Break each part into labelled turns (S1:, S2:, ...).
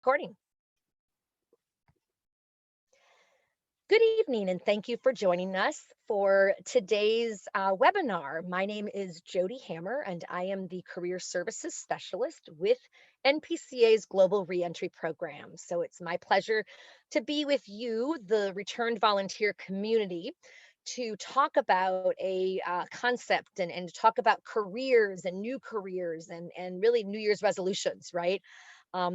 S1: Recording. Good evening, and thank you for joining us for today's webinar. My name is Jody Hammer, and I am the Career Services Specialist with NPCA's Global Reentry Program. So it's my pleasure to be with you, the returned volunteer community, to talk about a concept and talk about careers and new careers and really New Year's resolutions, right?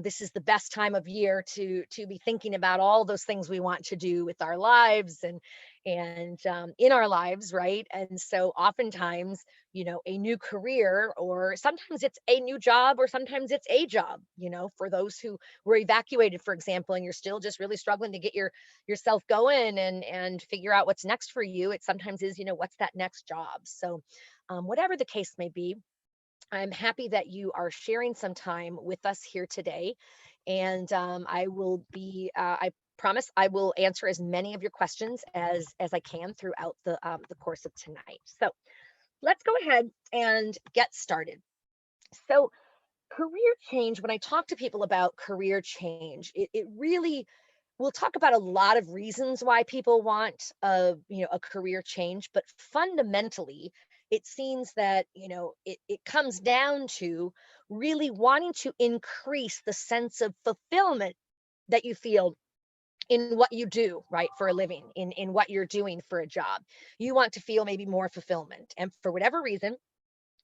S1: This is the best time of year to be thinking about all those things we want to do with our lives and in our lives, right? And so oftentimes, a new career, or sometimes it's a new job, or sometimes it's a job. For those who were evacuated, for example, and you're still just really struggling to get yourself going and figure out what's next for you. It sometimes is, what's that next job? So, whatever the case may be, I'm happy that you are sharing some time with us here today. And I promise I will answer as many of your questions as I can throughout the course of tonight. So let's go ahead and get started. So career change, when I talk to people about career change, it really, we'll talk about a lot of reasons why people want a career change, but fundamentally it seems that it comes down to really wanting to increase the sense of fulfillment that you feel in what you do, right, for a living, in what you're doing for a job. You want to feel maybe more fulfillment, and for whatever reason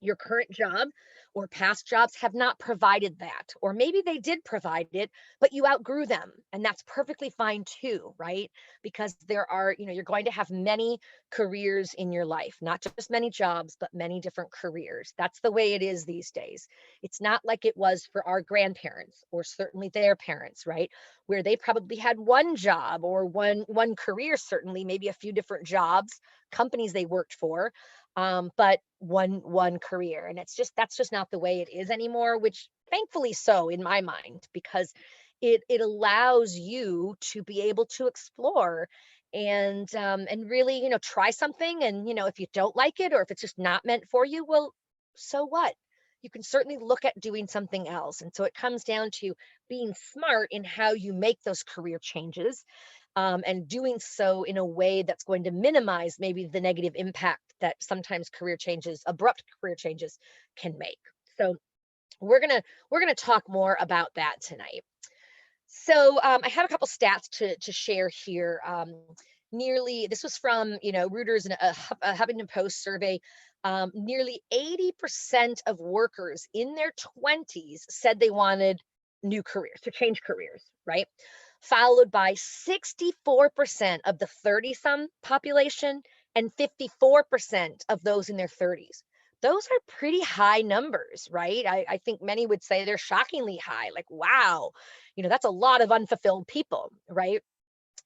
S1: your current job or past jobs have not provided that, or maybe they did provide it but you outgrew them, and that's perfectly fine too, right? Because there are, you're going to have many careers in your life, not just many jobs but many different careers. That's the way it is these days. It's not like it was for our grandparents, or certainly their parents, right, where they probably had one job or one career, certainly maybe a few different jobs, companies they worked for, but one career. And that's just not the way it is anymore, which thankfully so in my mind, because it allows you to be able to explore and really, try something. And if you don't like it, or if it's just not meant for you, well, so what? You can certainly look at doing something else. And so it comes down to being smart in how you make those career changes, and doing so in a way that's going to minimize maybe the negative impact that sometimes abrupt career changes can make. So we're gonna talk more about that tonight. So I have a couple stats to share here. Nearly, this was from Reuters and a Huffington Post survey. Nearly 80% of workers in their 20s said they wanted new careers, to change careers, right? Followed by 64% of the 30-some population and 54% of those in their 30s. Those are pretty high numbers, right? I think many would say they're shockingly high. Like, wow, that's a lot of unfulfilled people, right?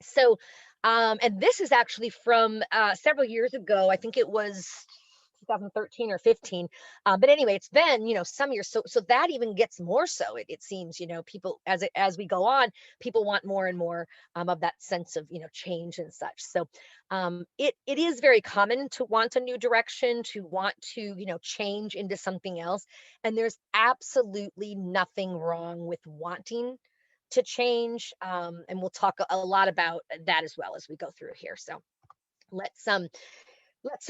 S1: So, and this is actually from several years ago. I think it was 2013 or 15. But anyway, it's been, some years. So that even gets more so. It seems, people, as we go on, people want more and more of that sense of, change and such. So it is very common to want a new direction, to want to, change into something else. And there's absolutely nothing wrong with wanting to change. And we'll talk a lot about that as well as we go through here. So let's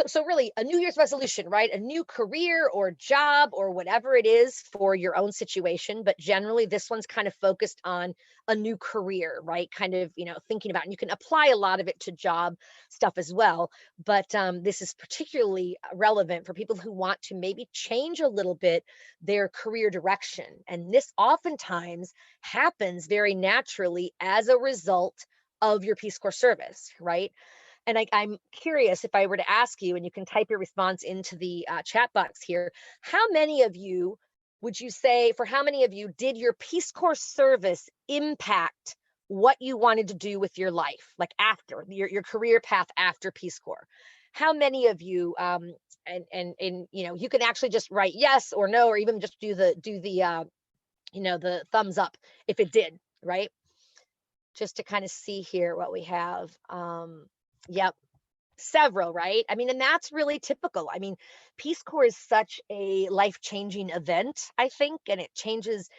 S1: so really a New Year's resolution, right? A new career or job or whatever it is for your own situation. But generally, this one's kind of focused on a new career, right? Kind of, thinking about, and you can apply a lot of it to job stuff as well. But this is particularly relevant for people who want to maybe change a little bit their career direction. And this oftentimes happens very naturally as a result of your Peace Corps service, right? And I'm curious, if I were to ask you, and you can type your response into the chat box here, how many of you would you say, for how many of you did your Peace Corps service impact what you wanted to do with your life, like after your career path after Peace Corps? How many of you, and you can actually just write yes or no, or even just do the thumbs up if it did, right? Just to kind of see here what we have. Yep, several, right? I mean, and that's really typical. I mean, Peace Corps is such a life-changing event, I think, and it changes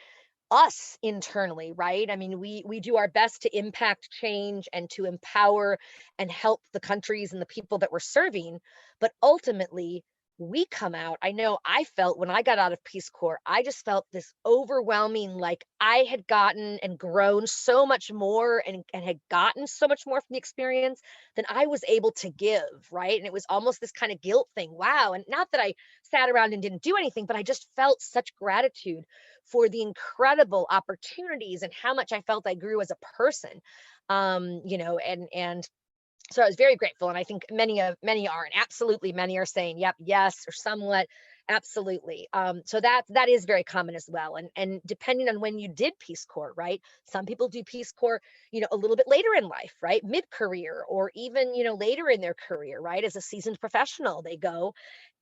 S1: us internally, right? I mean, we do our best to impact change and to empower and help the countries and the people that we're serving, but ultimately we come out. I know I felt when I got out of Peace Corps, I just felt this overwhelming, like I had gotten and grown so much more and had gotten so much more from the experience than I was able to give, right? And it was almost this kind of guilt thing. Wow. And not that I sat around and didn't do anything, but I just felt such gratitude for the incredible opportunities and how much I felt I grew as a person. And so I was very grateful, and I think many are, and absolutely many are saying, "Yep, yes," or somewhat, absolutely. So that is very common as well, and depending on when you did Peace Corps, right? Some people do Peace Corps, a little bit later in life, right, mid career, or even later in their career, right, as a seasoned professional, they go,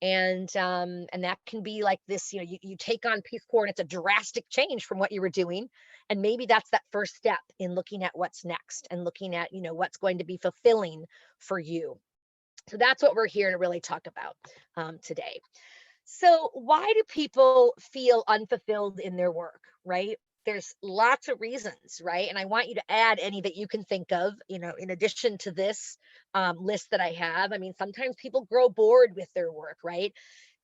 S1: and that can be like this. You take on Peace Corps, and it's a drastic change from what you were doing, and maybe that's that first step in looking at what's next and looking at what's going to be fulfilling for you. So that's what we're here to really talk about today. So why do people feel unfulfilled in their work, right? There's lots of reasons, right? And I want you to add any that you can think of, in addition to this list that I have. I mean, sometimes people grow bored with their work, right?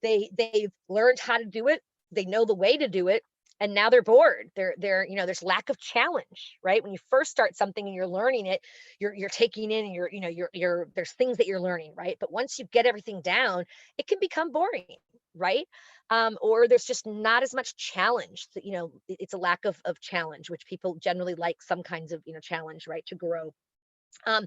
S1: They've learned how to do it, they know the way to do it, and now they're bored. There's lack of challenge, right? When you first start something and you're learning it, you're taking in, and there's things that you're learning, right? But once you get everything down, it can become boring, right? Or there's just not as much challenge. It's a lack of challenge, which people generally like some kinds of challenge, right, to grow. um,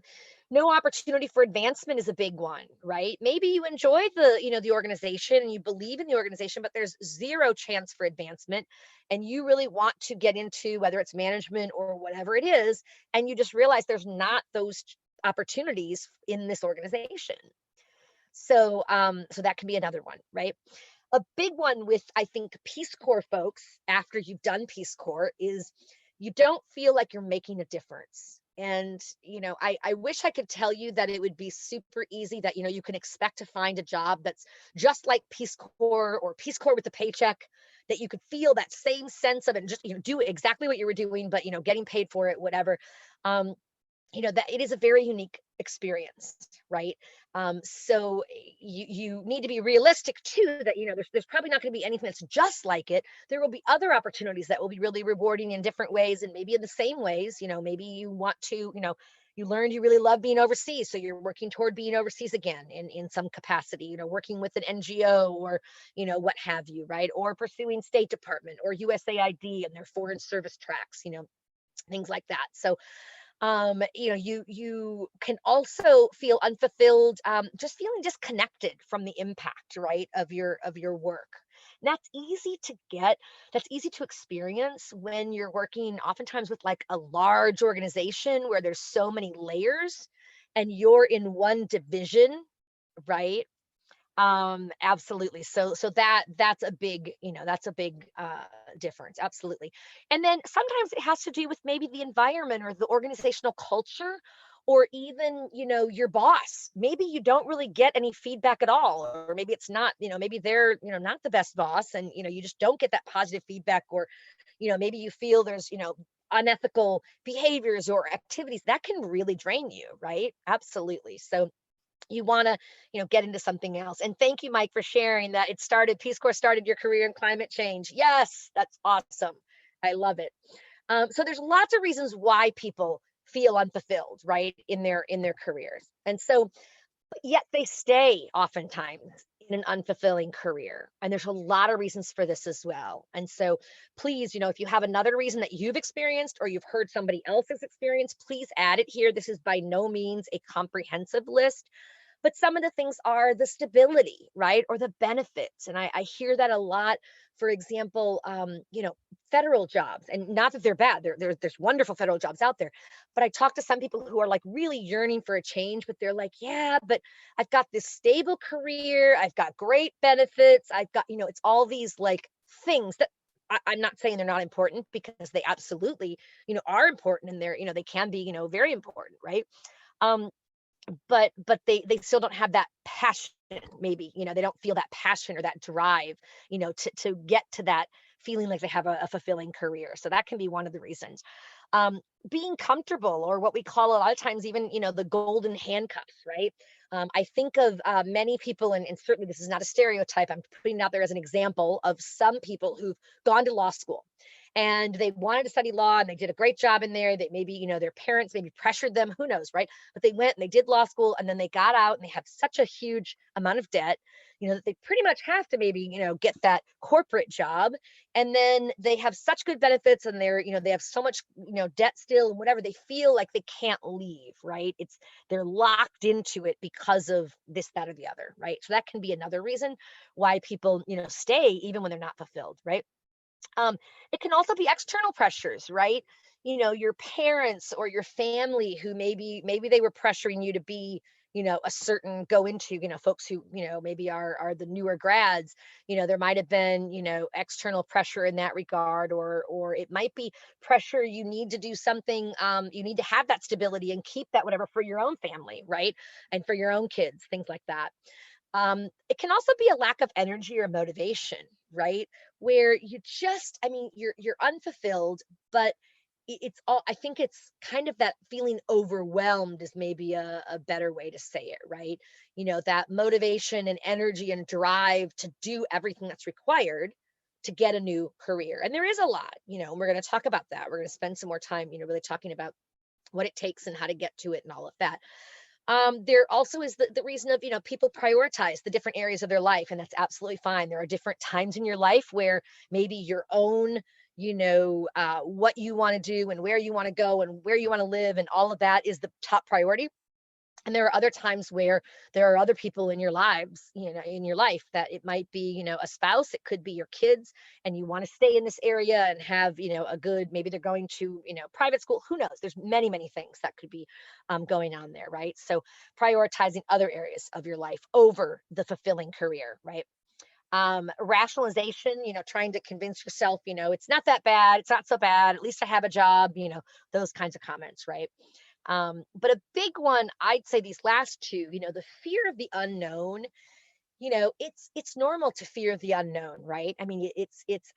S1: no opportunity for advancement is a big one, right? Maybe you enjoy the organization and you believe in the organization, but there's zero chance for advancement, and you really want to get into whether it's management or whatever it is, and you just realize there's not those opportunities in this organization. So that can be another one, right? A big one with, I think, Peace Corps folks after you've done Peace Corps is you don't feel like you're making a difference. And I wish I could tell you that it would be super easy, that you can expect to find a job that's just like Peace Corps or Peace Corps with a paycheck, that you could feel that same sense of it and just do exactly what you were doing, but getting paid for it, whatever. um that it is a very unique experience, right? So you need to be realistic too, that there's probably not going to be anything that's just like it. There will be other opportunities that will be really rewarding in different ways, and maybe in the same ways. Maybe you want to, you learned you really love being overseas, so you're working toward being overseas again in some capacity, working with an NGO, or what have you, right? Or pursuing State Department or USAID and their foreign service tracks, things like that. So you can also feel unfulfilled, just feeling disconnected from the impact, right, of your work. And that's easy to experience when you're working oftentimes with like a large organization where there's so many layers and you're in one division, right? Absolutely. So that's a big difference. Absolutely. And then sometimes it has to do with maybe the environment or the organizational culture, or even, your boss. Maybe you don't really get any feedback at all, or maybe it's not, maybe they're, not the best boss, and you just don't get that positive feedback, or maybe you feel there's, unethical behaviors or activities that can really drain you, right? Absolutely. So you want to get into something else. And thank you, Mike, for sharing that Peace Corps started your career in climate change. Yes, that's awesome. I love it. So there's lots of reasons why people feel unfulfilled, right, in their careers. And so, but yet they stay oftentimes in an unfulfilling career, and there's a lot of reasons for this as well. And so please, if you have another reason that you've experienced or you've heard somebody else's experience, please add it here. This is by no means a comprehensive list, but some of the things are the stability, right? Or the benefits. And I hear that a lot. For example, federal jobs, and not that they're bad. There's wonderful federal jobs out there. But I talk to some people who are like really yearning for a change, but they're like, yeah, but I've got this stable career. I've got great benefits. I've got, it's all these like things that I'm not saying they're not important, because they absolutely, are important, and they can be, very important, right? Um, but they still don't have that passion. Maybe they don't feel that passion or that drive to get to that feeling like they have a fulfilling career. So that can be one of the reasons. Um, Being comfortable, or what we call a lot of times, even, the golden handcuffs, right? I think of many people, and certainly this is not a stereotype. I'm putting it out there as an example of some people who've gone to law school and they wanted to study law and they did a great job in there. They maybe, their parents maybe pressured them, who knows, right? But they went and they did law school and then they got out and they have such a huge amount of debt, that they pretty much have to maybe, get that corporate job. And then they have such good benefits and they have so much, debt still and whatever. They feel like they can't leave, right? They're locked into it because of this, that, or the other, right? So that can be another reason why people, stay even when they're not fulfilled, right? Um, it can also be external pressures, right? Your parents or your family who maybe they were pressuring you to be, a certain go into, folks who, maybe are the newer grads. There might have been, external pressure in that regard, or it might be pressure you need to do something, you need to have that stability and keep that whatever for your own family, right? And for your own kids, things like that. It can also be a lack of energy or motivation, right? Where you just, I mean, you're unfulfilled, but it's all, I think it's kind of that feeling overwhelmed is maybe a better way to say it, right? That motivation and energy and drive to do everything that's required to get a new career. And there is a lot, and we're going to talk about that. We're going to spend some more time, really talking about what it takes and how to get to it and all of that. There also is the reason of, people prioritize the different areas of their life, and that's absolutely fine. There are different times in your life where maybe your own, what you want to do and where you want to go and where you want to live and all of that is the top priority. And there are other times where there are other people in your lives, in your life, that it might be, a spouse, it could be your kids, and you want to stay in this area and have, a good, maybe they're going to, private school, who knows? There's many, many things that could be going on there, right? So prioritizing other areas of your life over the fulfilling career, right? Rationalization, trying to convince yourself, it's not that bad, it's not so bad, at least I have a job, those kinds of comments, right? But a big one, I'd say these last two, the fear of the unknown, it's normal to fear the unknown, right? I mean,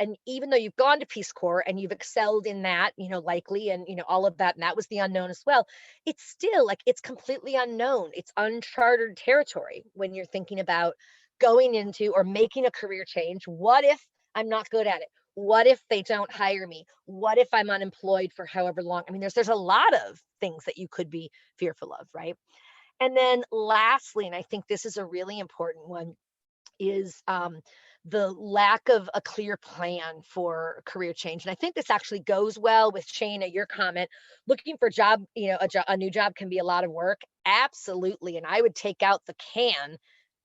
S1: and even though you've gone to Peace Corps and you've excelled in that, likely, and, all of that, and that was the unknown as well, it's still like it's completely unknown. It's uncharted territory when you're thinking about going into or making a career change. What if I'm not good at it? What if they don't hire me? What if I'm unemployed for however long? I mean, there's a lot of things that you could be fearful of, right? And then lastly, and I think this is a really important one, is the lack of a clear plan for career change. And I think this actually goes well with Shane at your comment. Looking for a job, a new job can be a lot of work. Absolutely. And I would take out the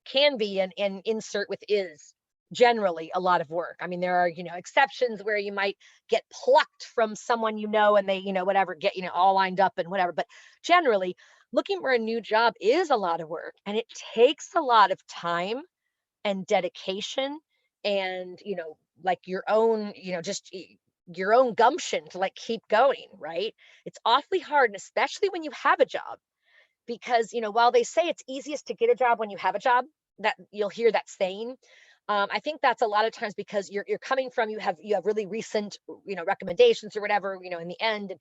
S1: can be and insert with is generally a lot of work. I mean, there are, exceptions where you might get plucked from someone, and they, whatever, get, all lined up and whatever. But generally, looking for a new job is a lot of work and it takes a lot of time and dedication and, like your own, just your own gumption to like keep going, right? It's awfully hard, and especially when you have a job, because while they say it's easiest to get a job when you have a job, that you'll hear that saying, I think that's a lot of times because you're coming from, you have really recent, recommendations or whatever, in the end, and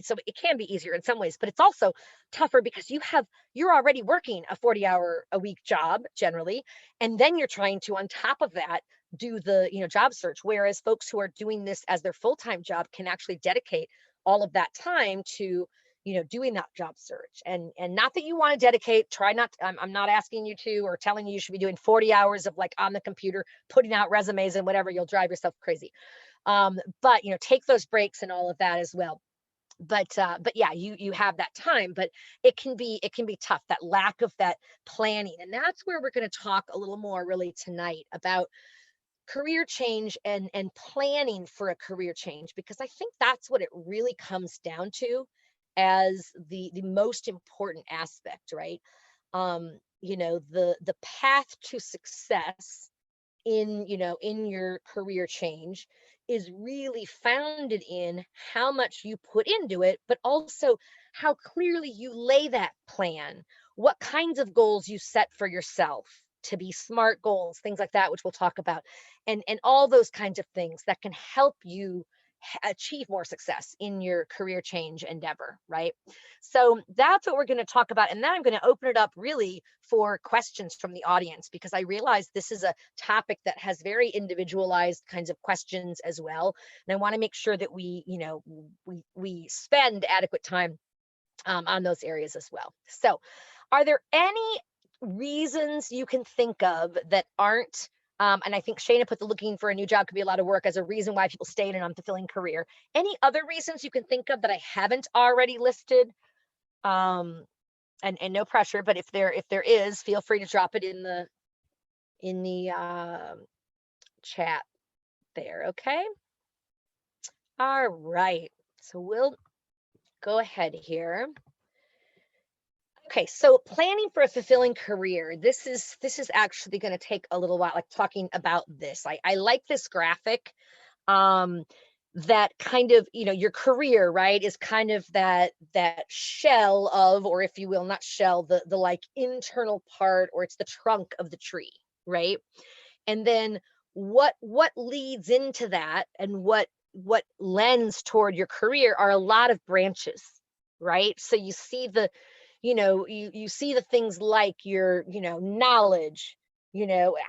S1: so it can be easier in some ways, but it's also tougher because you're already working a 40-hour a week job generally, and then you're trying to, on top of that, do the, job search, whereas folks who are doing this as their full-time job can actually dedicate all of that time to, doing that job search. And not that you want to dedicate, try not, I'm not asking you to, or telling you should be doing 40 hours of like on the computer, putting out resumes and whatever, you'll drive yourself crazy. But, take those breaks and all of that as well. But yeah, you have that time, but it can be tough, that lack of that planning. And that's where we're going to talk a little more really tonight about career change and planning for a career change, because I think that's what it really comes down to as the most important aspect, right? The path to success in your career change is really founded in how much you put into it, but also how clearly you lay that plan, what kinds of goals you set for yourself, to be SMART goals, things like that, which we'll talk about, and all those kinds of things that can help you achieve more success in your career change endeavor, right? So that's what we're going to talk about. And then I'm going to open it up really for questions from the audience, because I realize this is a topic that has very individualized kinds of questions as well. And I want to make sure that we spend adequate time on those areas as well. So, are there any reasons you can think of that aren't, and I think Shayna put the looking for a new job could be a lot of work as a reason why people stay in an unfulfilling career. Any other reasons you can think of that I haven't already listed? Um, and no pressure, but if there is, feel free to drop it in the chat there. Okay. All right. So we'll go ahead here. Okay, so planning for a fulfilling career. This is actually going to take a little while, like talking about this. I like this graphic. Um, that kind of, your career, right, is kind of that shell of, or if you will, not shell, the like internal part, or it's the trunk of the tree, right? And then what leads into that, and what lends toward your career are a lot of branches, right? So you see you see the things like your, knowledge,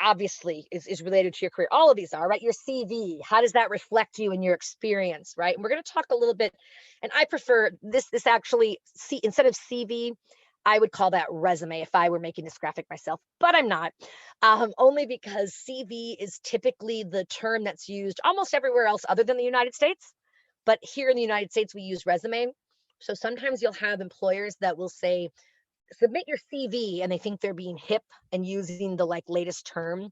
S1: obviously is related to your career. All of these are, right? Your CV, how does that reflect you and your experience, right? And we're going to talk a little bit, and I prefer this actually, see, instead of CV, I would call that resume if I were making this graphic myself, but I'm not. Only because CV is typically the term that's used almost everywhere else other than the United States. But here in the United States, we use resume. So sometimes you'll have employers that will say, submit your CV, and they think they're being hip and using the like latest term,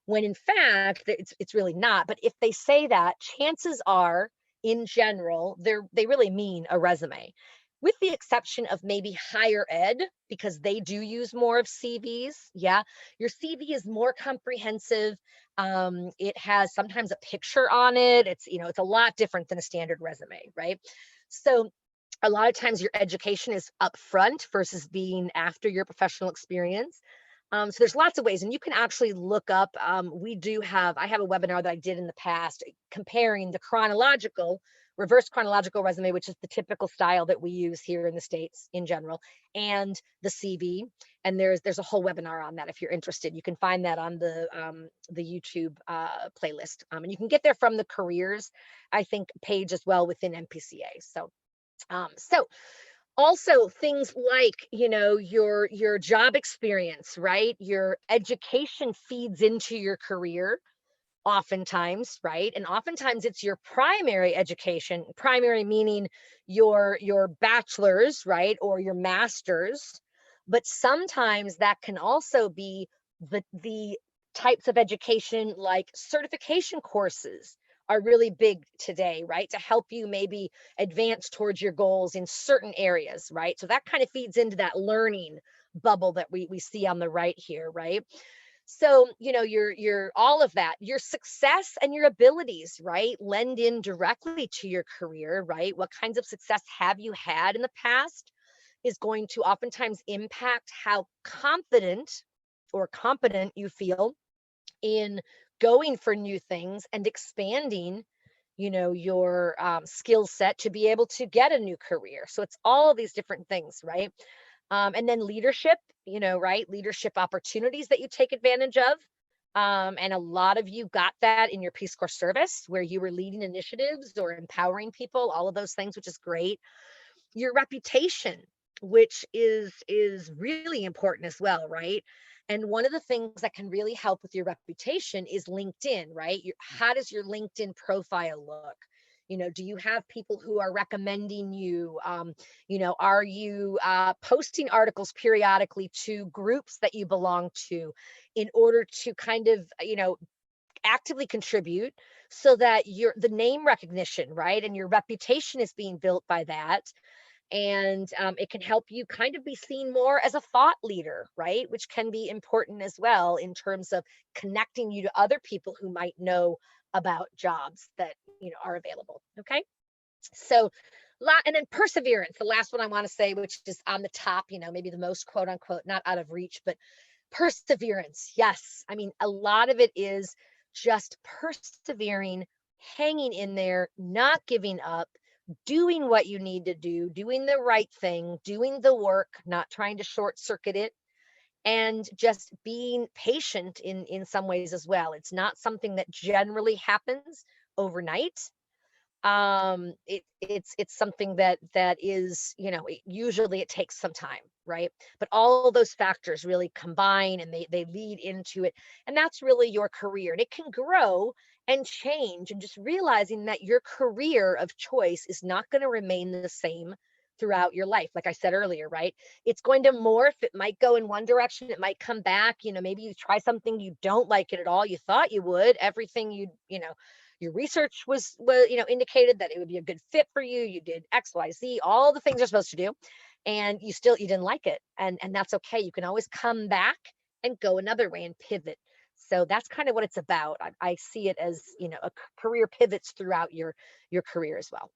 S1: when in fact it's really not. But if they say that, chances are, in general, they really mean a resume, with the exception of maybe higher ed, because they do use more of CVs. Yeah, your CV is more comprehensive. It has sometimes a picture on it. It's a lot different than a standard resume, right? So a lot of times your education is up front versus being after your professional experience. So there's lots of ways, and you can actually look up. I have a webinar that I did in the past comparing the reverse chronological resume, which is the typical style that we use here in the States in general, and the CV. And there's a whole webinar on that if you're interested. You can find that on the YouTube playlist, and you can get there from the careers, I think, page as well within NPCA. So also things like, your job experience, right? Your education feeds into your career oftentimes, right? And oftentimes it's your primary education, primary meaning your bachelor's, right? Or your master's. But sometimes that can also be the types of education, like certification courses are really big today, right? To help you maybe advance towards your goals in certain areas, right? So that kind of feeds into that learning bubble that we see on the right here, right? So, your all of that, your success and your abilities, right, lend in directly to your career, right? What kinds of success have you had in the past is going to oftentimes impact how confident or competent you feel in going for new things and expanding, your skill set to be able to get a new career. So it's all of these different things, right? And then leadership, right? Leadership opportunities that you take advantage of. And a lot of you got that in your Peace Corps service, where you were leading initiatives or empowering people, all of those things, which is great. Your reputation, which is really important as well, right? And one of the things that can really help with your reputation is LinkedIn, right? How does your LinkedIn profile look? Do you have people who are recommending you? Are you posting articles periodically to groups that you belong to, in order to kind of, actively contribute, so that the name recognition, right, and your reputation is being built by that. And it can help you kind of be seen more as a thought leader, right? Which can be important as well in terms of connecting you to other people who might know about jobs that are available. Okay, so and then perseverance, the last one I want to say, which is on the top, maybe the most quote unquote not out of reach, but Perseverance. Yes. I mean, a lot of it is just persevering, hanging in there, not giving up, doing what you need to do, doing the right thing, doing the work, not trying to short circuit it, and just being patient in some ways as well. It's not something that generally happens overnight. It's something that is, usually it takes some time, right? But all those factors really combine, and they lead into it, and that's really your career, and it can grow and change, and just realizing that your career of choice is not going to remain the same throughout your life. Like I said earlier, right? It's going to morph. It might go in one direction, it might come back. Maybe you try something, you don't like it at all, you thought you would, everything your research was indicated that it would be a good fit for you, you did XYZ, all the things you're supposed to do, and you didn't like it, and that's okay. You can always come back and go another way and pivot. So that's kind of what it's about. I see it as, a career pivots throughout your career as well.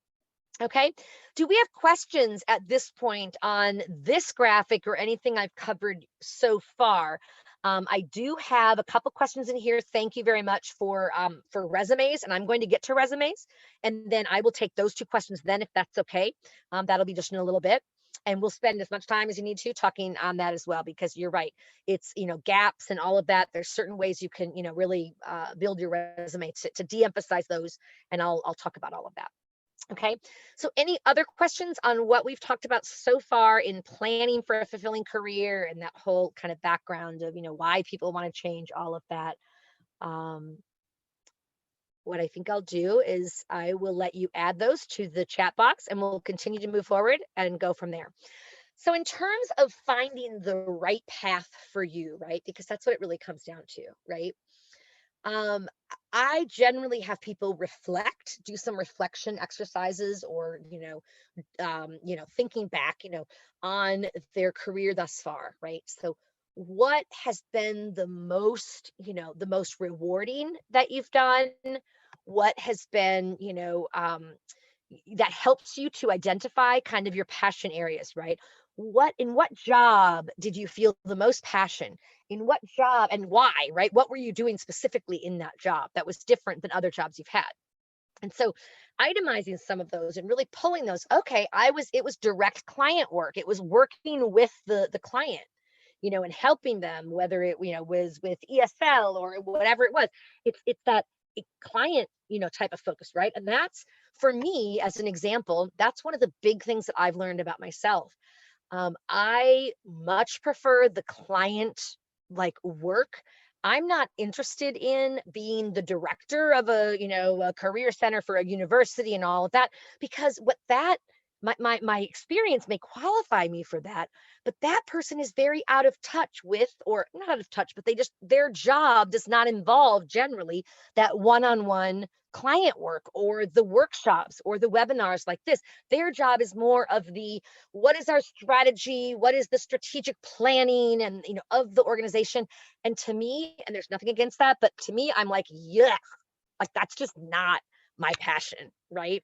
S1: Okay. Do we have questions at this point on this graphic or anything I've covered so far? I do have a couple questions in here. Thank you very much for resumes, and I'm going to get to resumes, and then I will take those two questions then, if that's okay. That'll be just in a little bit, and we'll spend as much time as you need to talking on that as well, because you're right. It's, gaps and all of that. There's certain ways you can, really build your resume to de-emphasize those, and I'll talk about all of that. Okay. So any other questions on what we've talked about so far in planning for a fulfilling career, and that whole kind of background of, why people want to change, all of that? Um, what I think I'll do is I will let you add those to the chat box, and we'll continue to move forward and go from there. So in terms of finding the right path for you, right? Because that's what it really comes down to, right? Um, I generally have people reflect, do some reflection exercises, or, thinking back, on their career thus far, right? So what has been the most rewarding that you've done? What has been, that helps you to identify kind of your passion areas, right? In what job did you feel the most passion? In what job, and why, right? What were you doing specifically in that job that was different than other jobs you've had? And so itemizing some of those and really pulling those, okay, it was direct client work. It was working with the client, and helping them, whether it, was with ESL or whatever it was. It's that client, type of focus, right? And that's, for me, as an example, that's one of the big things that I've learned about myself. I much prefer the client like work. I'm not interested in being the director of a career center for a university and all of that, because what that my experience may qualify me for that, but that person is very out of touch with, or not out of touch, but their job does not involve generally that one-on-one client work, or the workshops, or the webinars like this. Their job is more of the, what is our strategy, what is the strategic planning, and of the organization. And to me, and there's nothing against that, but to me, I'm like, yeah, like that's just not my passion, right?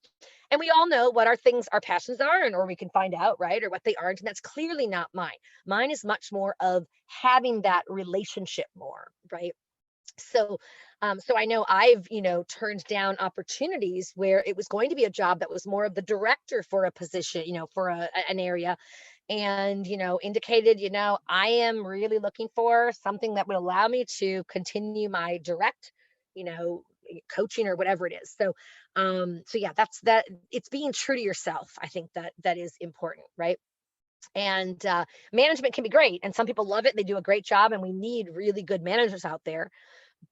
S1: And we all know what our passions are, or we can find out, right, or what they aren't, and that's clearly not mine. Mine is much more of having that relationship more, right? So I know I've, turned down opportunities where it was going to be a job that was more of the director for a position, for an area, and, indicated, I am really looking for something that would allow me to continue my direct, you know, coaching, or whatever it is. So yeah, that's that. It's being true to yourself. I think that is important, right? And management can be great, and some people love it. They do a great job, and we need really good managers out there.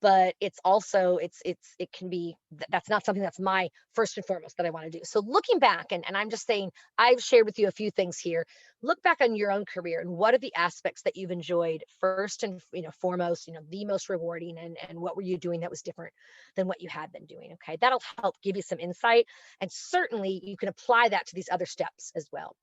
S1: But it's also, it can be, that's not something that's my first and foremost that I want to do. So looking back, and I'm just saying, I've shared with you a few things here. Look back on your own career, and what are the aspects that you've enjoyed first and, foremost, the most rewarding, and what were you doing that was different than what you had been doing? Okay, that'll help give you some insight, and certainly you can apply that to these other steps as well.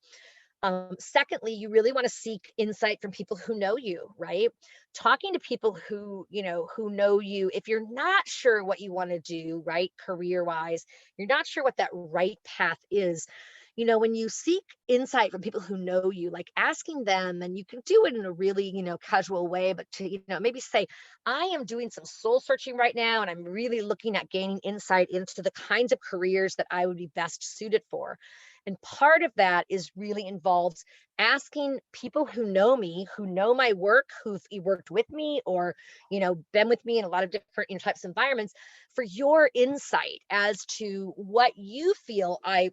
S1: Secondly, you really want to seek insight from people who know you, right? Talking to people who know you. If you're not sure what you want to do, right, career wise, you're not sure what that right path is, when you seek insight from people who know you, like asking them, and you can do it in a really, casual way, but to, maybe say, I am doing some soul searching right now, and I'm really looking at gaining insight into the kinds of careers that I would be best suited for. And part of that is really involves asking people who know me, who know my work, who've worked with me or, been with me in a lot of different types of environments, for your insight as to what you feel I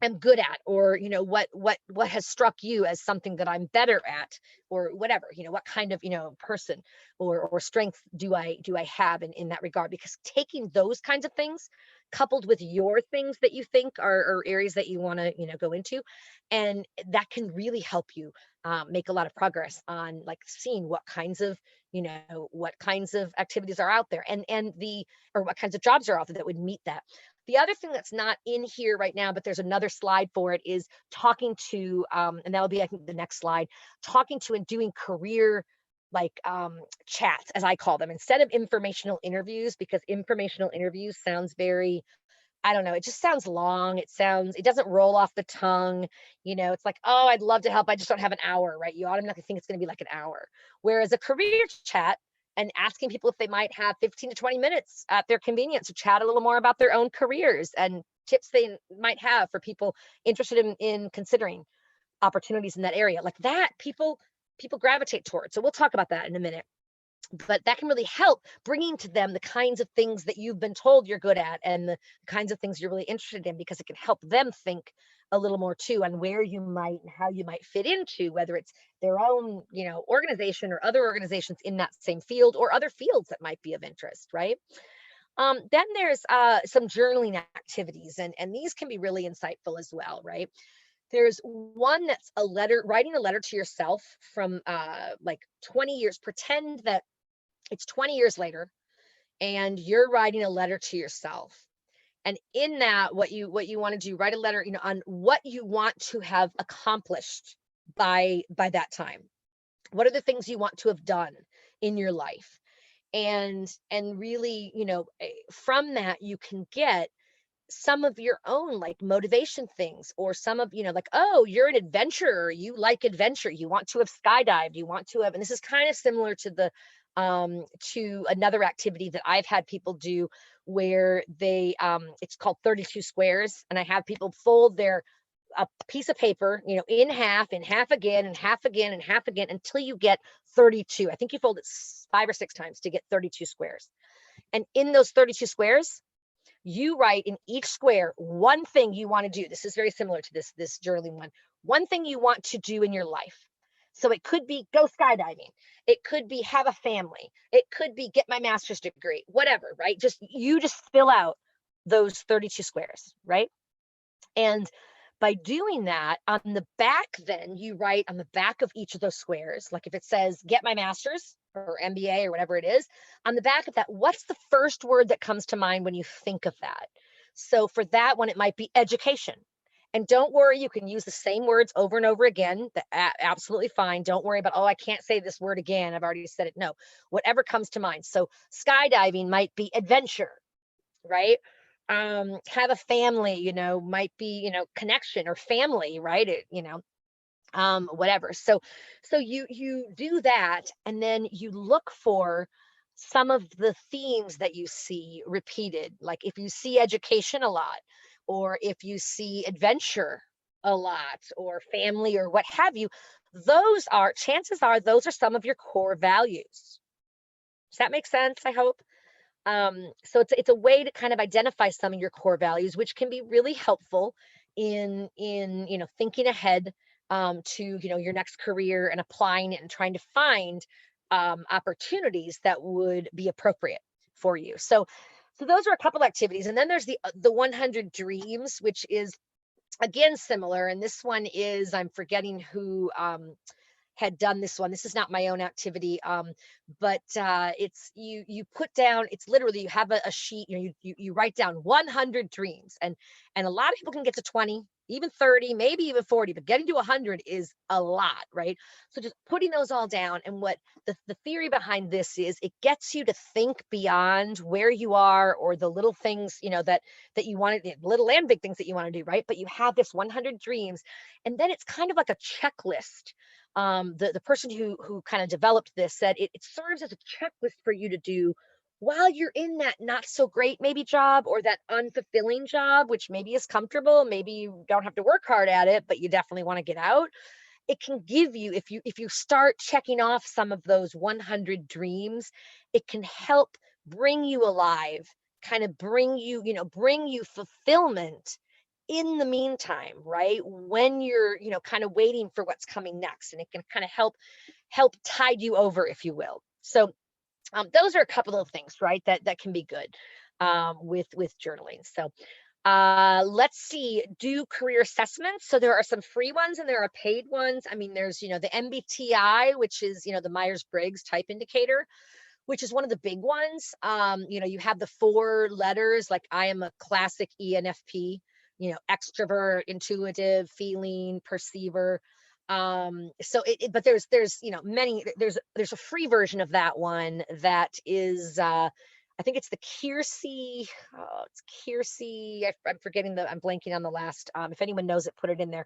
S1: am good at, or what has struck you as something that I'm better at, or whatever, what kind of person or strength do I have in that regard, because taking those kinds of things coupled with your things that you think are areas that you want to go into, and that can really help you make a lot of progress on like seeing what kinds of activities are out there, and the or what kinds of jobs are out there that would meet that. The other thing that's not in here right now, but there's another slide for it, is talking to, and that'll be, I think, the next slide, talking to and doing career like chats, as I call them, instead of informational interviews, because informational interviews sounds very, I don't know, it just sounds long. It doesn't roll off the tongue. It's like, oh, I'd love to help. I just don't have an hour, right? You automatically think it's going to be like an hour. Whereas a career chat and asking people if they might have 15 to 20 minutes at their convenience to chat a little more about their own careers and tips they might have for people interested in considering opportunities in that area. Like that, people gravitate towards. So we'll talk about that in a minute, but that can really help bringing to them the kinds of things that you've been told you're good at, and the kinds of things you're really interested in, because it can help them think a little more too on where you might and how you might fit into, whether it's their own organization or other organizations in that same field, or other fields that might be of interest, right? Then there's some journaling activities, and these can be really insightful as well, right? There's one that's a letter, writing a letter to yourself from like 20 years. Pretend that it's 20 years later and you're writing a letter to yourself. And in that, what you want to do, write a letter, on what you want to have accomplished by that time. What are the things you want to have done in your life? And really, from that you can get some of your own like motivation things, or some of like, oh, you're an adventurer, you like adventure, you want to have skydived, you want to have, and this is kind of similar to another activity that I've had people do, where they it's called 32 squares, and I have people fold their a piece of paper, in half again, and half again, and half again, until you get 32. I think you fold it 5 or 6 times to get 32 squares. And in those 32 squares, you write in each square one thing you want to do. This is very similar to this journaling one. One thing you want to do in your life. So it could be go skydiving. It could be have a family. It could be get my master's degree, whatever, right? Just fill out those 32 squares, right? And by doing that, on the back, then you write on the back of each of those squares, like if it says get my master's or MBA or whatever it is, on the back of that, what's the first word that comes to mind when you think of that? So for that one, it might be education. And don't worry, you can use the same words over and over again. Absolutely fine. Don't worry about, oh, I can't say this word again, I've already said it. No, whatever comes to mind. So skydiving might be adventure, right? Have a family, might be, connection or family, right? Whatever. So you do that, and then you look for some of the themes that you see repeated. Like if you see education a lot, or if you see adventure a lot, or family, or what have you, chances are those are some of your core values. Does that make sense? I hope. So it's a way to kind of identify some of your core values, which can be really helpful in thinking ahead to your next career, and applying it and trying to find opportunities that would be appropriate for you. So those are a couple activities, and then there's the 100 dreams, which is again similar. And this one is, I'm forgetting who had done this one. This is not my own activity, but it's you put down. It's literally, you have a sheet. You write down 100 dreams, and a lot of people can get to 20. even 30, maybe even 40, but getting to 100 is a lot, right? So just putting those all down. And what the theory behind this is, it gets you to think beyond where you are, or the little things, that you want to, little and big things that you want to do, right? But you have this 100 dreams, and then it's kind of like a checklist. The person who kind of developed this said it serves as a checklist for you to do while you're in that not so great maybe job, or that unfulfilling job, which maybe is comfortable, maybe you don't have to work hard at it, but you definitely want to get out. It can give you, if you start checking off some of those 100 dreams, it can help bring you alive, kind of bring you fulfillment in the meantime, right? When you're, kind of waiting for what's coming next, and it can kind of help tide you over, if you will. So those are a couple of things, right, that can be good with journaling. So let's see, do career assessments. So there are some free ones and there are paid ones. I mean, there's, the MBTI, which is, the Myers-Briggs type indicator, which is one of the big ones. You have the four letters, like I am a classic ENFP, extrovert, intuitive, feeling, perceiver. But there's, many, there's a free version of that one that is, I think it's the Kiersey. Oh, it's Kiersey. I'm forgetting I'm blanking on the last. If anyone knows it, put it in there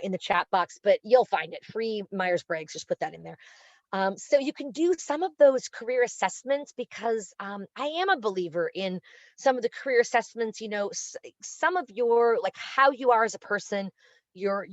S1: in the chat box. But you'll find it. Free Myers-Briggs. Just put that in there. So you can do some of those career assessments, because I am a believer in some of the career assessments. Some of your, like, how you are as a person, your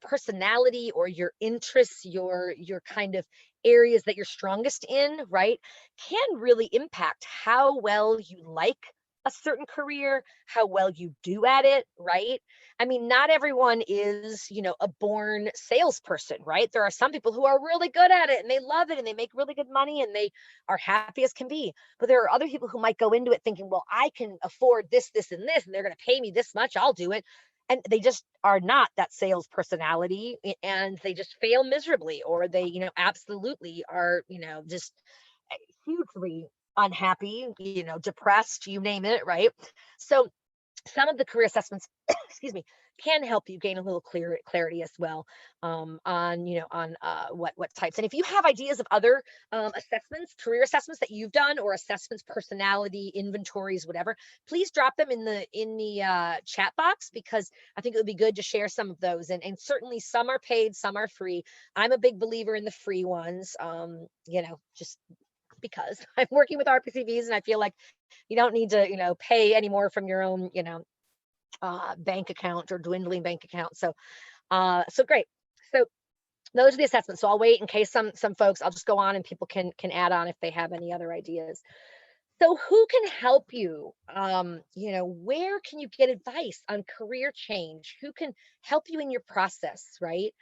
S1: personality, or your interests, your kind of areas that you're strongest in, right, can really impact how well you like a certain career, how well you do at it, right? I mean, not everyone is, a born salesperson, right? There are some people who are really good at it and they love it and they make really good money and they are happy as can be. But there are other people who might go into it thinking, well, I can afford this, this, and this, and they're going to pay me this much, I'll do it. And they just are not that sales personality, and they just fail miserably, or they, absolutely are, just hugely unhappy, depressed, you name it, right? So some of the career assessments, excuse me, can help you gain a little clarity as well, on what types. And if you have ideas of other assessments, career assessments that you've done, or assessments, personality inventories, whatever, please drop them in the chat box, because I think it would be good to share some of those. And certainly some are paid, some are free. I'm a big believer in the free ones. Just because I'm working with RPCVs, and I feel like you don't need to, pay any more from your own, bank account or dwindling bank account. So great. So those are the assessments. So I'll wait in case some folks, I'll just go on and people can add on if they have any other ideas. So who can help you? Where can you get advice on career change? Who can help you in your process, right?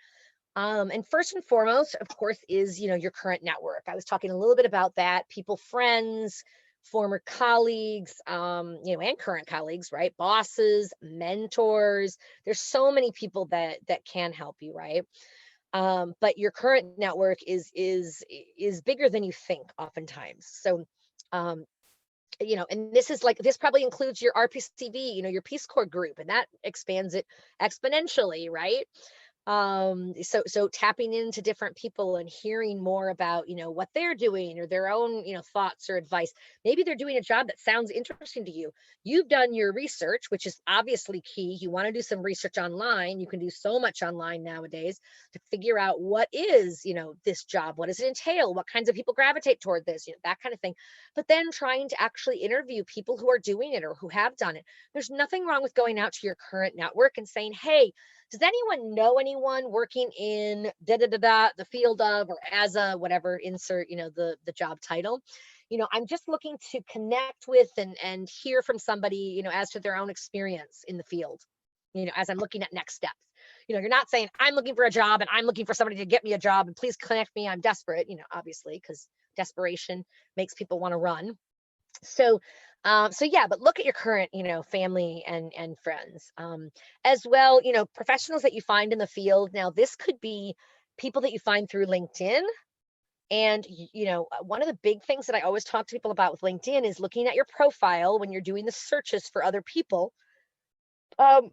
S1: And first and foremost, of course, is, your current network. I was talking a little bit about that. People, friends, former colleagues, and current colleagues, right? Bosses, mentors. There's so many people that can help you, right? But your current network is bigger than you think oftentimes. So um, and this probably includes your RPCV, your Peace Corps group, and that expands it exponentially, right? So tapping into different people and hearing more about, what they're doing, or their own, thoughts or advice. Maybe they're doing a job that sounds interesting to you. You've done your research, which is obviously key. You want to do some research online. You can do so much online nowadays to figure out what is, this job, what does it entail, what kinds of people gravitate toward this, that kind of thing. But then trying to actually interview people who are doing it or who have done it. There's nothing wrong with going out to your current network and saying, hey, does anyone know anyone working in the field of, or as a whatever, insert, the job title? I'm just looking to connect with and hear from somebody, as to their own experience in the field, as I'm looking at next steps. You're not saying I'm looking for a job and I'm looking for somebody to get me a job and please connect me, I'm desperate, obviously, because desperation makes people want to run. So yeah, but look at your current, family and friends, as well, professionals that you find in the field. Now, this could be people that you find through LinkedIn. And, one of the big things that I always talk to people about with LinkedIn is looking at your profile when you're doing the searches for other people. Um,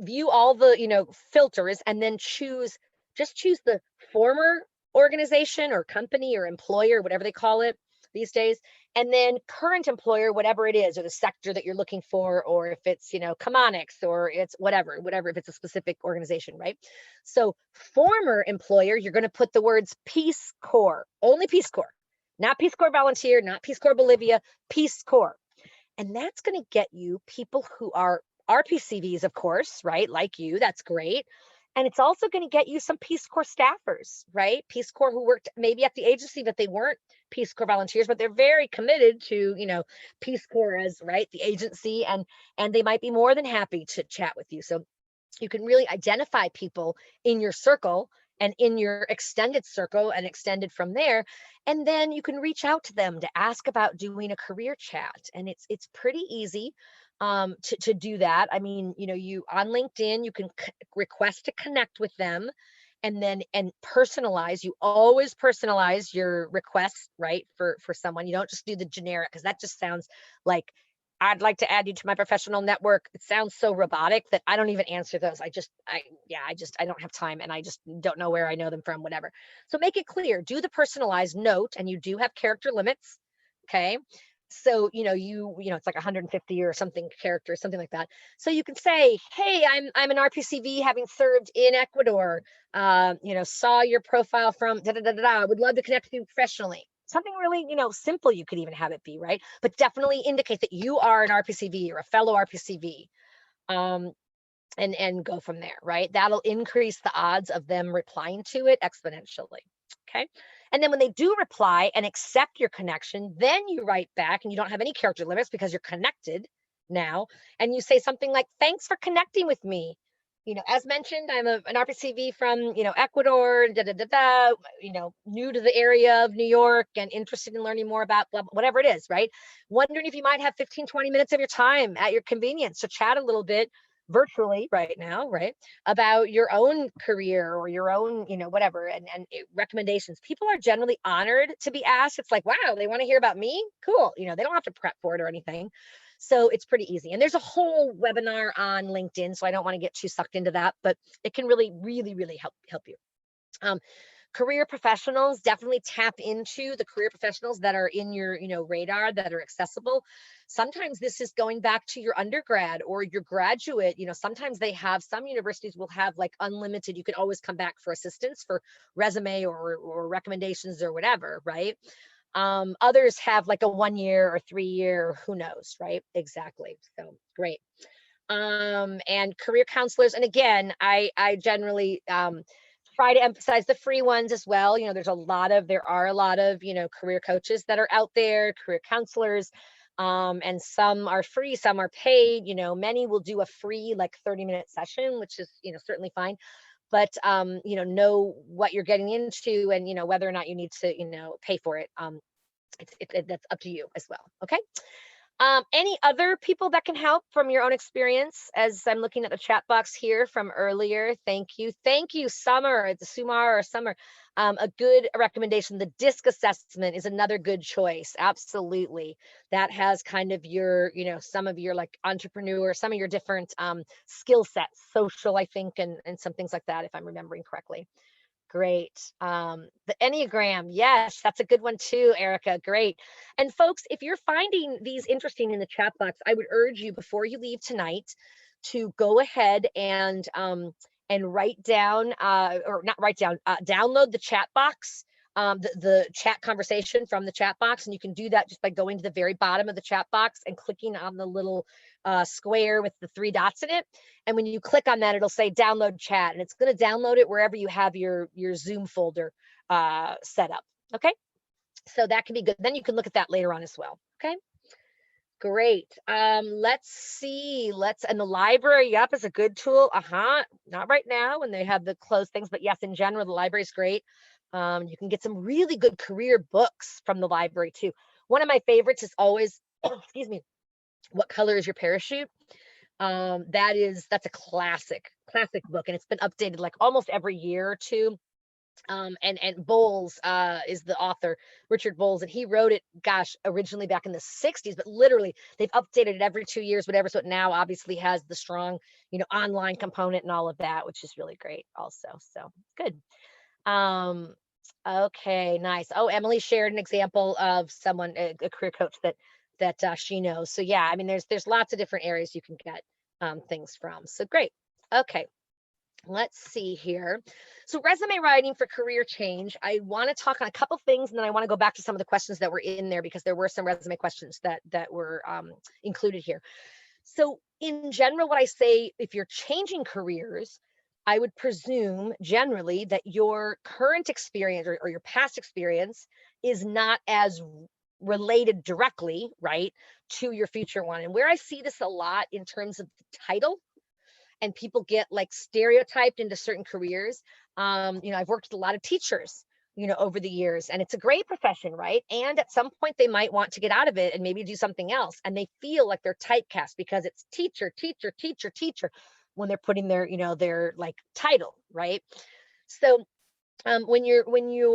S1: view all the, filters, and then choose the former organization or company or employer, whatever they call it these days, and then current employer, whatever it is, or the sector that you're looking for, or if it's, Chemonics, or it's whatever, if it's a specific organization, right? So former employer, you're going to put the words Peace Corps, only Peace Corps, not Peace Corps volunteer, not Peace Corps Bolivia, Peace Corps. And that's going to get you people who are RPCVs, of course, right? Like you, that's great. And it's also going to get you some Peace Corps staffers, right? Peace Corps who worked maybe at the agency, but they weren't Peace Corps volunteers, but they're very committed to, Peace Corps as, right, the agency, and they might be more than happy to chat with you. So you can really identify people in your circle and in your extended circle and extended from there, and then you can reach out to them to ask about doing a career chat. And it's pretty easy to do that. I mean, you on LinkedIn, you can request to connect with them, and personalize. You always personalize your request, right, for someone. You don't just do the generic, because that just sounds like, I'd like to add you to my professional network. It sounds so robotic that I don't even answer those. I don't have time, and I just don't know where I know them from, whatever. So make it clear, do the personalized note, and you do have character limits. Okay. So, it's like 150 or something characters, something like that. So you can say, hey, I'm an RPCV having served in Ecuador. Saw your profile from da da da da da. Would love to connect with you professionally. Something really, simple. You could even have it be, right? But definitely indicate that you are an RPCV or a fellow RPCV. And go from there, right? That'll increase the odds of them replying to it exponentially. Okay. And then when they do reply and accept your connection, then you write back, and you don't have any character limits because you're connected now. And you say something like, thanks for connecting with me. As mentioned, I'm an RPCV from, Ecuador, da, da, da, da, new to the area of New York and interested in learning more about blah, whatever it is, right? Wondering if you might have 15, 20 minutes of your time at your convenience to chat a little bit virtually right now, right, about your own career or your own, whatever, and recommendations. People are generally honored to be asked. It's like, wow, they want to hear about me. Cool. They don't have to prep for it or anything. So it's pretty easy. And there's a whole webinar on LinkedIn, so I don't want to get too sucked into that, but it can really, really, really help you. Career professionals, definitely tap into the career professionals that are in your, radar, that are accessible. Sometimes this is going back to your undergrad or your graduate. Sometimes some universities will have like unlimited, you can always come back for assistance for resume or recommendations or whatever, right? Others have like a 1 year or 3 year, who knows, right? Exactly. So great. And career counselors. And again, I generally try to emphasize the free ones as well. There are a lot of, career coaches that are out there, career counselors. And some are free, some are paid. Many will do a free like 30-minute session, which is, certainly fine. But know what you're getting into, and whether or not you need to, pay for it. That's up to you as well. Okay. Any other people that can help from your own experience? As I'm looking at the chat box here from earlier, thank you, Summer. It's Sumar or Summer. A good recommendation. The DISC assessment is another good choice. Absolutely, that has kind of your, some of your like entrepreneur, some of your different skill sets, social, I think, and some things like that, if I'm remembering correctly. Great. The Enneagram. Yes, that's a good one too, Erica. Great. And folks, if you're finding these interesting in the chat box, I would urge you before you leave tonight to go ahead and write down, or not write down, download the chat box, the chat conversation from the chat box. And you can do that just by going to the very bottom of the chat box and clicking on the little square with the 3 dots in it. And when you click on that, it'll say download chat, and it's going to download it wherever you have your Zoom folder set up. Okay. So that can be good. Then you can look at that later on as well. Okay. Great. Let's see. And the library, yep, is a good tool. Not right now when they have the closed things, but yes, in general, the library is great. You can get some really good career books from the library too. One of my favorites is always, excuse me, What Color Is Your Parachute? That's a classic book, and it's been updated like almost every year or two. And Bowles is the author, Richard Bowles, and he wrote it, gosh, originally back in the 60s, but literally they've updated it every 2 years, whatever. So it now obviously has the strong, online component and all of that, which is really great also. So good. Um, okay, nice. Oh, Emily shared an example of someone, a career coach that she knows. So yeah, I mean, there's lots of different areas you can get things from. So great. Okay. Let's see here. So, resume writing for career change. I want to talk on a couple things, and then I want to go back to some of the questions that were in there because there were some resume questions that were included here. So, in general, what I say, if you're changing careers, I would presume generally that your current experience or your past experience is not as related directly, right, to your future one. And where I see this a lot in terms of the title, and people get like stereotyped into certain careers. I've worked with a lot of teachers, over the years, and it's a great profession, right? And at some point they might want to get out of it and maybe do something else. And they feel like they're typecast because it's teacher, teacher, teacher, teacher when they're putting their like title, right? So you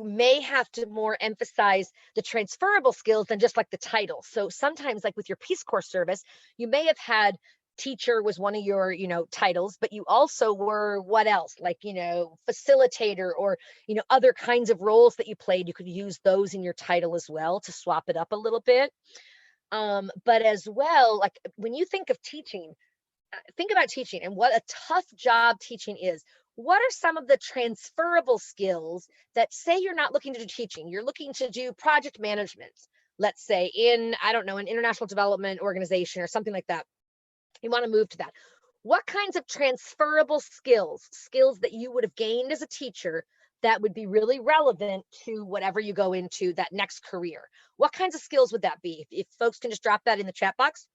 S1: may have to more emphasize the transferable skills than just like the title. So sometimes, like with your Peace Corps service, you may have had teacher was one of your titles, but you also were what else, like facilitator, or other kinds of roles that you played. You could use those in your title as well to swap it up a little bit. But as well, like when you think of teaching, think about teaching and what a tough job teaching is. What are some of the transferable skills that, say you're not looking to do teaching, you're looking to do project management, let's say in, I don't know, an international development organization or something like that. You want to move to that. What kinds of transferable skills that you would have gained as a teacher that would be really relevant to whatever you go into that next career? What kinds of skills would that be? If folks can just drop that in the chat box.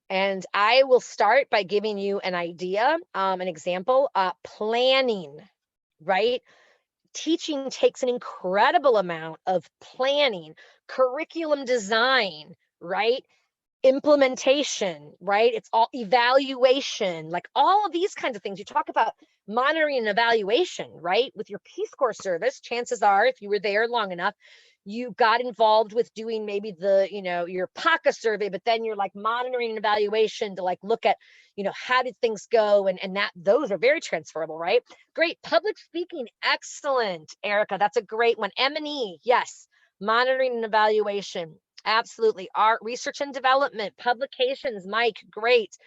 S1: And I will start by giving you an idea, an example. Planning, right? Teaching takes an incredible amount of planning, curriculum design, right? Implementation, right? It's all evaluation, like all of these kinds of things. You talk about monitoring and evaluation, right? With your Peace Corps service, chances are, if you were there long enough, you got involved with doing maybe your PACA survey, but then you're like monitoring and evaluation to like look at, how did things go? And that those are very transferable, right? Great. Public speaking, excellent, Erica. That's a great one. M&E, yes. Monitoring and evaluation. Absolutely. Art, research and development, publications, Mike, great.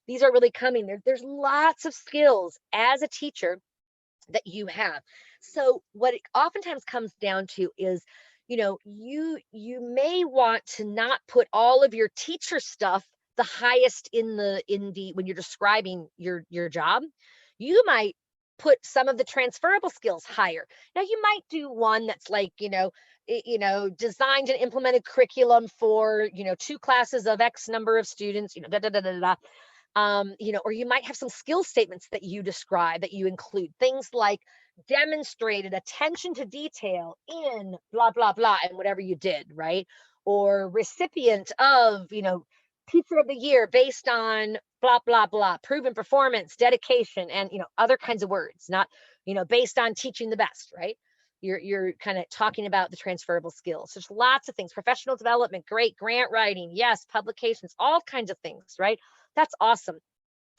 S1: These are really coming. There's lots of skills as a teacher that you have. So what it oftentimes comes down to is, you may want to not put all of your teacher stuff the highest in the when you're describing your job. You might put some of the transferable skills higher. Now you might do one that's like, designed and implemented curriculum for, two classes of X number of students, da da da da da. Or you might have some skill statements that you describe, that you include things like demonstrated attention to detail in blah blah blah and whatever you did, right? Or recipient of, teacher of the year based on blah blah blah, proven performance, dedication, and other kinds of words, not based on teaching the best, right? You're kind of talking about the transferable skills. There's lots of things. Professional development, great. Grant writing, yes. Publications, all kinds of things, right? That's awesome.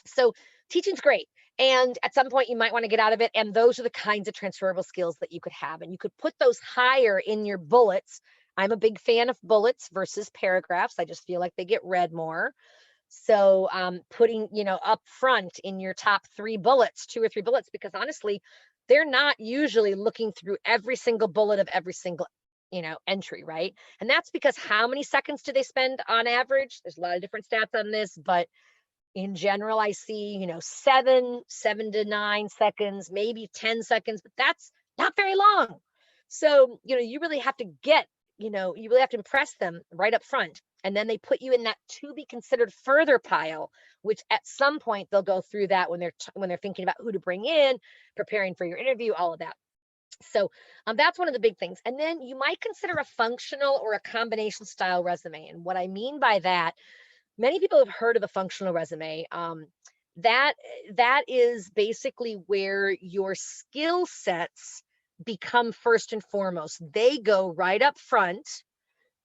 S1: So teaching's great. And at some point you might want to get out of it. And those are the kinds of transferable skills that you could have. And you could put those higher in your bullets. I'm a big fan of bullets versus paragraphs. I just feel like they get read more. So putting, up front in your top 3 bullets, 2 or 3 bullets, because honestly, they're not usually looking through every single bullet of every single, entry, right? And that's because how many seconds do they spend on average? There's a lot of different stats on this, but in general, I see, 7 to 9 seconds, maybe 10 seconds, but that's not very long. So, you really have to you really have to impress them right up front. And then they put you in that to be considered further pile, which at some point they'll go through that when they're thinking about who to bring in, preparing for your interview, all of that. So that's one of the big things. And then you might consider a functional or a combination style resume. And what I mean by that, many people have heard of a functional resume. That that is basically where your skill sets become first and foremost. They go right up front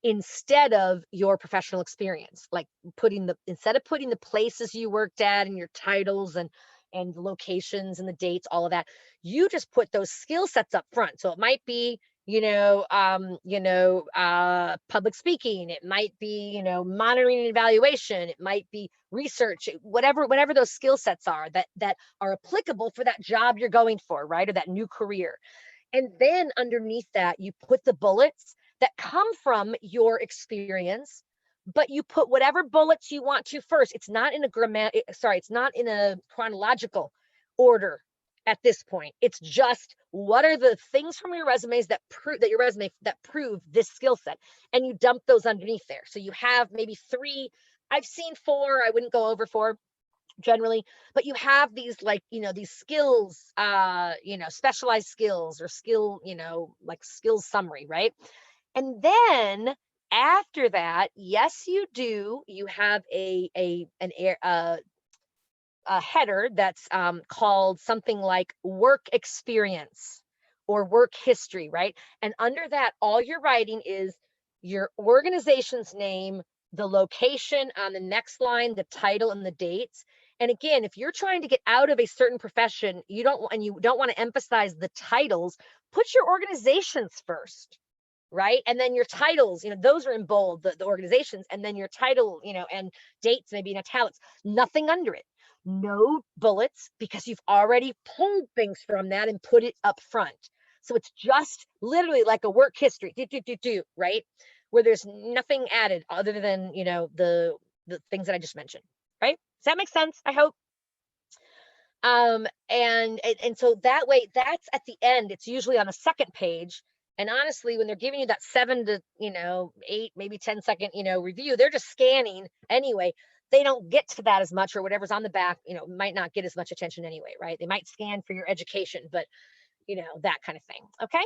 S1: instead of your professional experience, like putting the instead of putting the places you worked at and your titles and the locations and the dates, all of that, you just put those skill sets up front. So it might be, public speaking, it might be, monitoring and evaluation, it might be research, whatever those skill sets are that are applicable for that job you're going for, right? Or that new career. And then underneath that, you put the bullets that come from your experience, but you put whatever bullets you want to first. It's not in a it's not in a chronological order at this point. It's just what are the things from your resumes that prove that your resume that prove this skill set, and you dump those underneath there. So you have maybe three. I've seen four. I wouldn't go over four generally, but you have these, like, these skills, specialized skills or skill, like skills summary, right? And then after that, yes, you do, you have a header that's called something like work experience or work history, right? And under that, all you're writing is your organization's name, the location on the next line, the title, and the dates. And again, if you're trying to get out of a certain profession, you don't want to emphasize the titles, put your organizations first, right? And then your titles, those are in bold, the organizations, and then your title, and dates maybe in italics, nothing under it. No bullets, because you've already pulled things from that and put it up front. So it's just literally like a work history, right? Where there's nothing added other than, the things that I just mentioned, right? Does that make sense? I hope. And so that way, that's at the end. It's usually on the second page. And honestly, when they're giving you that 7 to 8, maybe 10-second review, they're just scanning anyway. They don't get to that as much, or whatever's on the back, might not get as much attention anyway, right? They might scan for your education, but that kind of thing. Okay.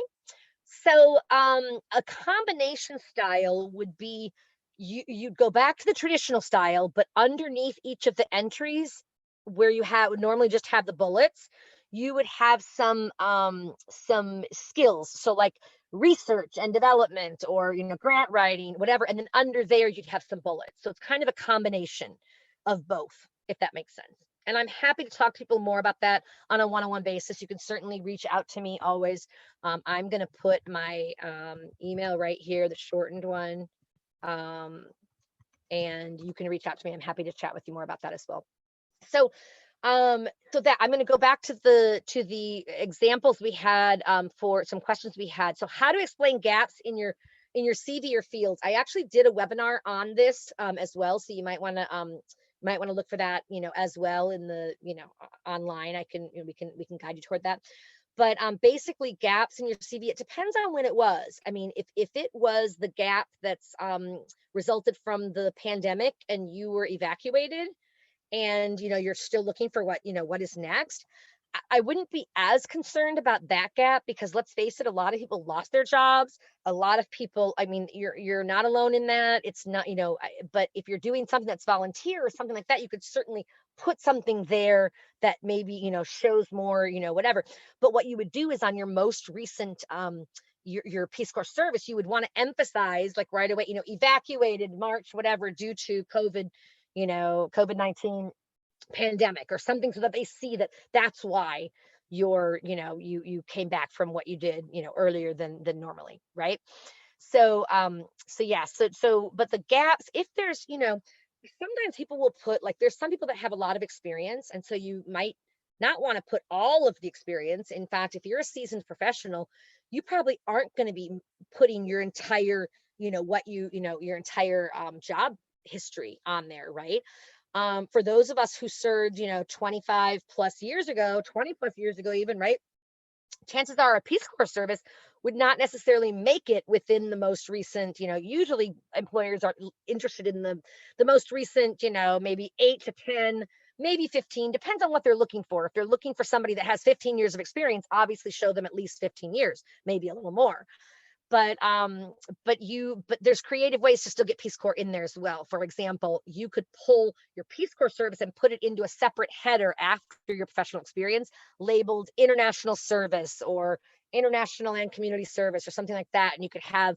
S1: So a combination style would be, you'd go back to the traditional style, but underneath each of the entries where you would normally just have the bullets, you would have some skills. So like research and development, or grant writing, whatever. And then under there you'd have some bullets. So it's kind of a combination of both, if that makes sense. And I'm happy to talk to people more about that on a one-on-one basis. You can certainly reach out to me always. I'm going to put my email right here, the shortened one. And you can reach out to me. I'm happy to chat with you more about that as well. So that I'm going to go back to the examples we had, for some questions we had. So how to explain gaps in your CV or fields. I actually did a webinar on this as well. So you might want to look for that, as well in the, online. We can guide you toward that. But basically, gaps in your CV, it depends on when it was. I mean, if it was the gap that's resulted from the pandemic and you were evacuated, and you're still looking for what is next, I wouldn't be as concerned about that gap, because let's face it, a lot of people lost their jobs. A lot of people, I mean, you're not alone in that. It's not, but if you're doing something that's volunteer or something like that, you could certainly put something there that maybe, shows more, whatever. But what you would do is on your most recent your Peace Corps service, you would want to emphasize, like, right away, evacuated March, whatever, due to COVID-19 pandemic or something, so that they see that that's why you came back from what you did, earlier than normally, right? So yeah, but the gaps, if there's, sometimes people will put, like, there's some people that have a lot of experience, and so you might not want to put all of the experience. In fact, if you're a seasoned professional, you probably aren't going to be putting your entire, your entire job history on there, right? For those of us who served, 25 plus years ago, 20 plus years ago, even, right? Chances are a Peace Corps service would not necessarily make it within the most recent, usually employers are interested in the most recent, maybe 8 to 10, maybe 15, depends on what they're looking for. If they're looking for somebody that has 15 years of experience, obviously show them at least 15 years, maybe a little more. But there's creative ways to still get Peace Corps in there as well. For example, you could pull your Peace Corps service and put it into a separate header after your professional experience, labeled international service or international and community service or something like that. And you could have,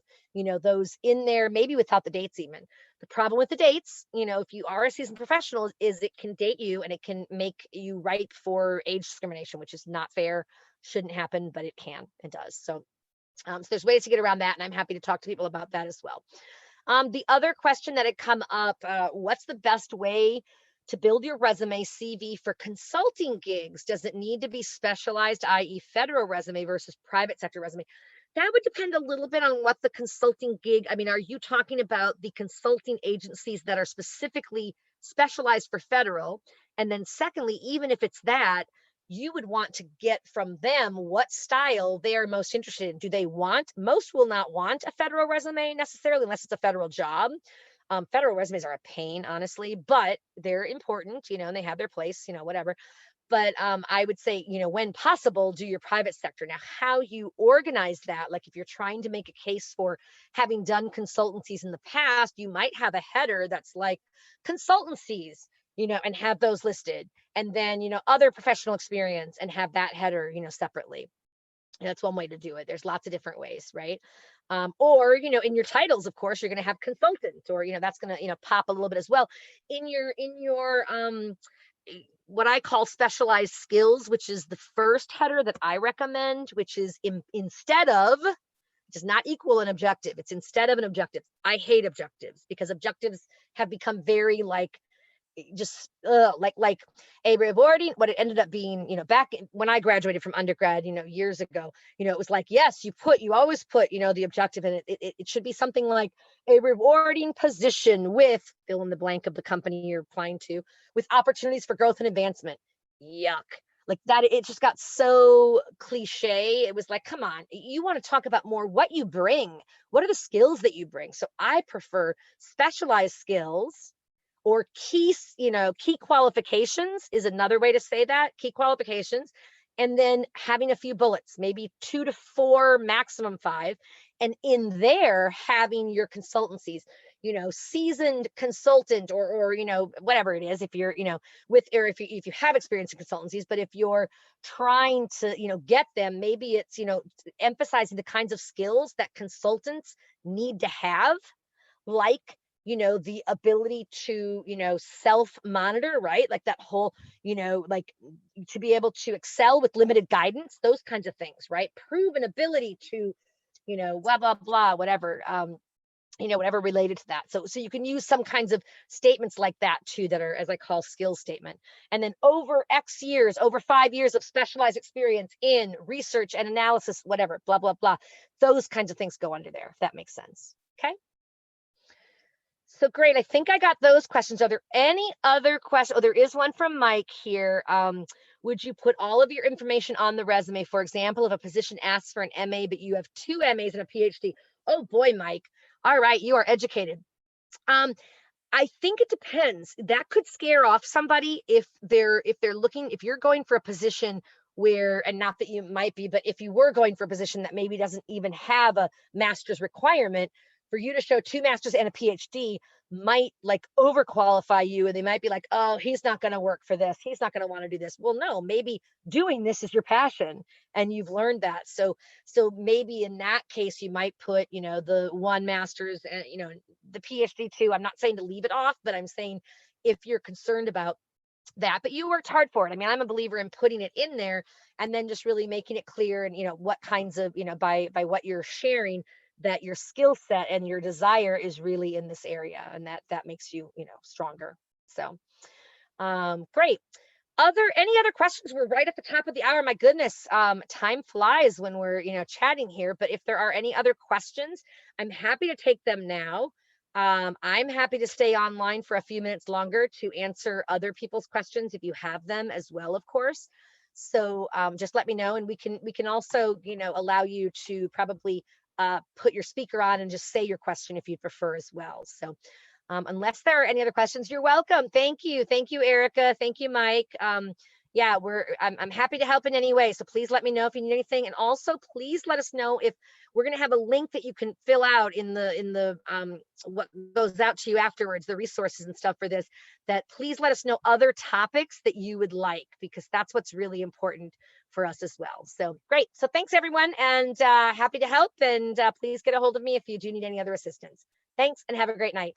S1: those in there, maybe without the dates even. The problem with the dates, if you are a seasoned professional, is it can date you and it can make you ripe for age discrimination, which is not fair, shouldn't happen, but it can and does. So there's ways to get around that, and I'm happy to talk to people about that as well. The other question that had come up, what's the best way to build your resume CV for consulting gigs? Does it need to be specialized, i.e. federal resume versus private sector resume? That would depend a little bit on what the consulting gig, I mean, are you talking about the consulting agencies that are specifically specialized for federal? And then secondly, even if it's that, you would want to get from them what style they are most interested in. Do they want, most will not want a federal resume necessarily unless it's a federal job. Federal resumes are a pain, honestly, but they're important, and they have their place, whatever. But I would say, when possible, do your private sector. Now, how you organize that, like if you're trying to make a case for having done consultancies in the past, you might have a header that's like consultancies, and have those listed. And then, other professional experience and have that header, separately. That's one way to do it. There's lots of different ways, right? Or, in your titles, of course, you're going to have consultant, or, that's going to, pop a little bit as well. In your what I call specialized skills, which is the first header that I recommend, which is instead of, does not equal an objective. It's instead of an objective. I hate objectives because objectives have become very like just like a rewarding, what it ended up being, back when I graduated from undergrad, years ago, it was like, yes, you always put, the objective in it. It should be something like a rewarding position with fill in the blank of the company you're applying to, with opportunities for growth and advancement. Yuck. Like that, it just got so cliche. It was like, come on, you want to talk about more what you bring. What are the skills that you bring? So I prefer specialized skills, or key qualifications is another way to say that, key qualifications. And then having a few bullets, maybe 2 to 4, maximum 5. And in there, having your consultancies, seasoned consultant, or whatever it is, if you're, with, or if you have experience in consultancies, but if you're trying to, get them, maybe it's, emphasizing the kinds of skills that consultants need to have, like, the ability to, self monitor, right? Like that whole, like to be able to excel with limited guidance, those kinds of things, right? Proven ability to, blah, blah, blah, whatever, whatever related to that. So you can use some kinds of statements like that too, that are, as I call, skill statement. And then over X years, over 5 years of specialized experience in research and analysis, whatever, blah, blah, blah. Those kinds of things go under there, if that makes sense. Okay. So great. I think I got those questions. Are there any other questions? Oh, there is one from Mike here. Would you put all of your information on the resume? For example, if a position asks for an MA, but you have 2 MAs and a PhD. Oh boy, Mike. All right, you are educated. I think it depends. That could scare off somebody if they're looking, if you're going for a position where, and not that you might be, but if you were going for a position that maybe doesn't even have a master's requirement, for you to show 2 masters and a PhD might like overqualify you, and they might be like, oh, he's not going to work for this, he's not going to want to do this. Well, no, maybe doing this is your passion and you've learned that. So maybe in that case you might put, the 1 master's and, the PhD too. I'm not saying to leave it off, but I'm saying if you're concerned about that, but you worked hard for it. I mean, I'm a believer in putting it in there and then just really making it clear, and, what kinds of, by what you're sharing, that your skill set and your desire is really in this area, and that makes you, stronger. So great. Any other questions? We're right at the top of the hour. My goodness, time flies when we're, chatting here. But if there are any other questions, I'm happy to take them now. I'm happy to stay online for a few minutes longer to answer other people's questions if you have them as well, of course. So just let me know, and we can also, allow you to probably put your speaker on and just say your question if you prefer as well. So unless there are any other questions, you're welcome. Thank you, Erica. Thank you, Mike. Yeah, I'm happy to help in any way. So please let me know if you need anything. And also please let us know if we're going to have a link that you can fill out in the what goes out to you afterwards, the resources and stuff for this, that please let us know other topics that you would like, because that's what's really important for us as well. So great. So thanks everyone, and happy to help, and please get a hold of me if you do need any other assistance. Thanks and have a great night.